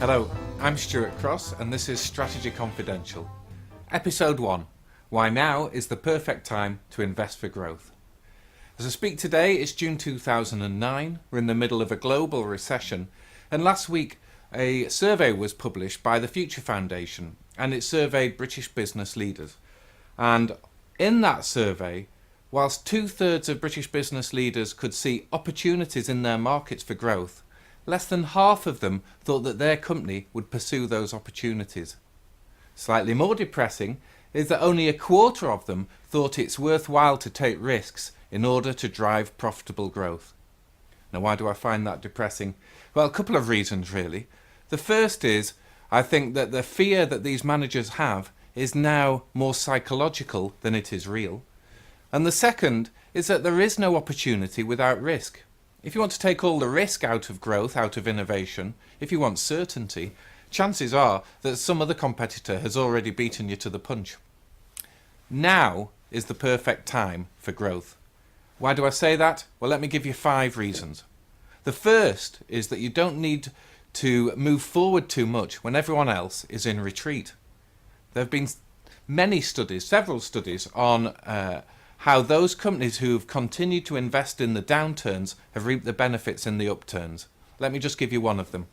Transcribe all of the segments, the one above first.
Hello, I'm Stuart Cross and this is Strategy Confidential. Episode 1. Why now is the perfect time to invest for growth. As I speak today, it's June 2009. We're in the middle of a global recession, and last week a survey was published by the Future Foundation and it surveyed British business leaders. And in that survey, whilst 2/3 of British business leaders could see opportunities in their markets for growth, less than half of them thought that their company would pursue those opportunities. Slightly more depressing is that only a quarter of them thought it's worthwhile to take risks in order to drive profitable growth. Now, why do I find that depressing? Well, a couple of reasons really. The first is, I think that the fear that these managers have is now more psychological than it is real. And the second is that there is no opportunity without risk. If you want to take all the risk out of growth, out of innovation, if you want certainty, chances are that some other competitor has already beaten you to the punch. Now is the perfect time for growth. Why do I say that? Well, let me give you 5 reasons. The first is that you don't need to move forward too much when everyone else is in retreat. There have been several studies on how those companies who've continued to invest in the downturns have reaped the benefits in the upturns. Let me just give you one of them.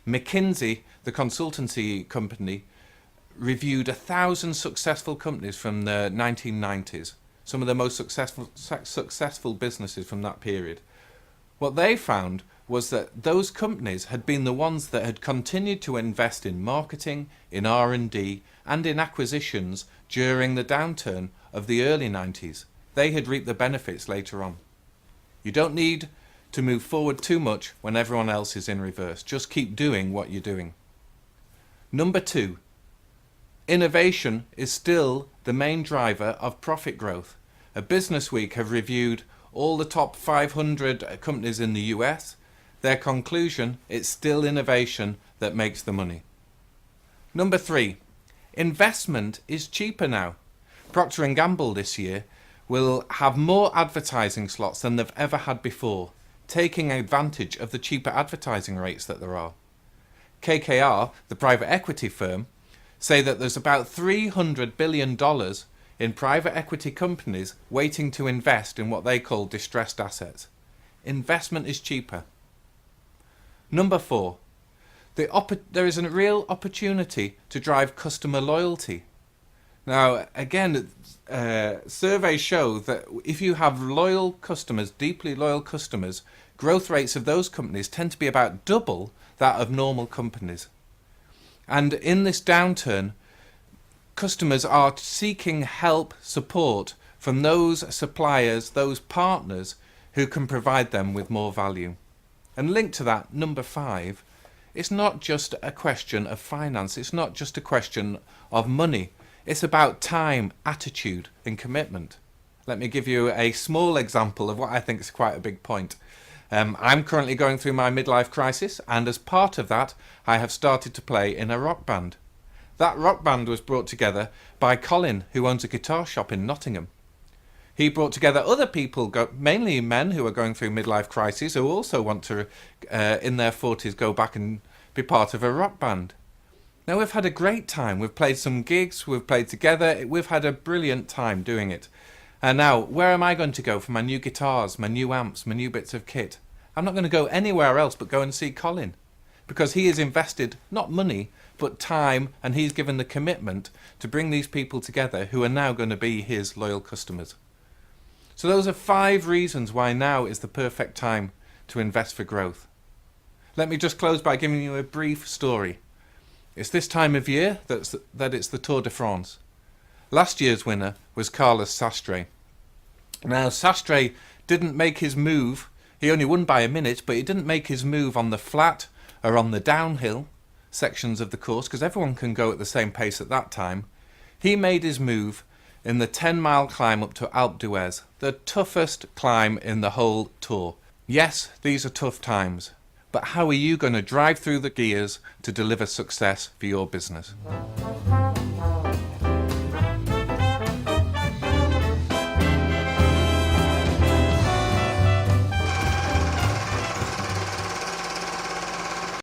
McKinsey, the consultancy company, reviewed 1,000 successful companies from the 1990s, some of the most successful businesses from that period. What they found was that those companies had been the ones that had continued to invest in marketing, in R&D, and in acquisitions during the downturn of the early 90s. They had reaped the benefits later on. You don't need to move forward too much when everyone else is in reverse. Just keep doing what you're doing. Number 2, innovation is still the main driver of profit growth. A Business Week have reviewed all the top 500 companies in the US. Their conclusion, it's still innovation that makes the money. Number 3, investment is cheaper now. Procter & Gamble this year will have more advertising slots than they've ever had before, taking advantage of the cheaper advertising rates that there are. KKR, the private equity firm, say that there's about $300 billion in private equity companies waiting to invest in what they call distressed assets. Investment is cheaper. Number 4, there is a real opportunity to drive customer loyalty. Now, again, surveys show that if you have loyal customers, deeply loyal customers, growth rates of those companies tend to be about double that of normal companies. And in this downturn, customers are seeking help, support from those suppliers, those partners who can provide them with more value. And linked to that, number 5, it's not just a question of finance, it's not just a question of money. It's about time, attitude, and commitment. Let me give you a small example of what I think is quite a big point. I'm currently going through my midlife crisis, and as part of that, I have started to play in a rock band. That rock band was brought together by Colin, who owns a guitar shop in Nottingham. He brought together other people, mainly men who are going through midlife crises, who also want to, in their 40s, go back and be part of a rock band. Now, we've had a great time. We've played some gigs, we've played together, we've had a brilliant time doing it. And now, where am I going to go for my new guitars, my new amps, my new bits of kit? I'm not going to go anywhere else but go and see Colin, because he has invested not money but time, and he's given the commitment to bring these people together who are now going to be his loyal customers. So those are 5 reasons why now is the perfect time to invest for growth. Let me just close by giving you a brief story. It's this time of year that it's the Tour de France. Last year's winner was Carlos Sastre. Now, Sastre didn't make his move. He only won by a minute, but he didn't make his move on the flat or on the downhill sections of the course, because everyone can go at the same pace at that time. He made his move in the 10-mile climb up to Alpe d'Huez, the toughest climb in the whole Tour. Yes, these are tough times, but how are you going to drive through the gears to deliver success for your business?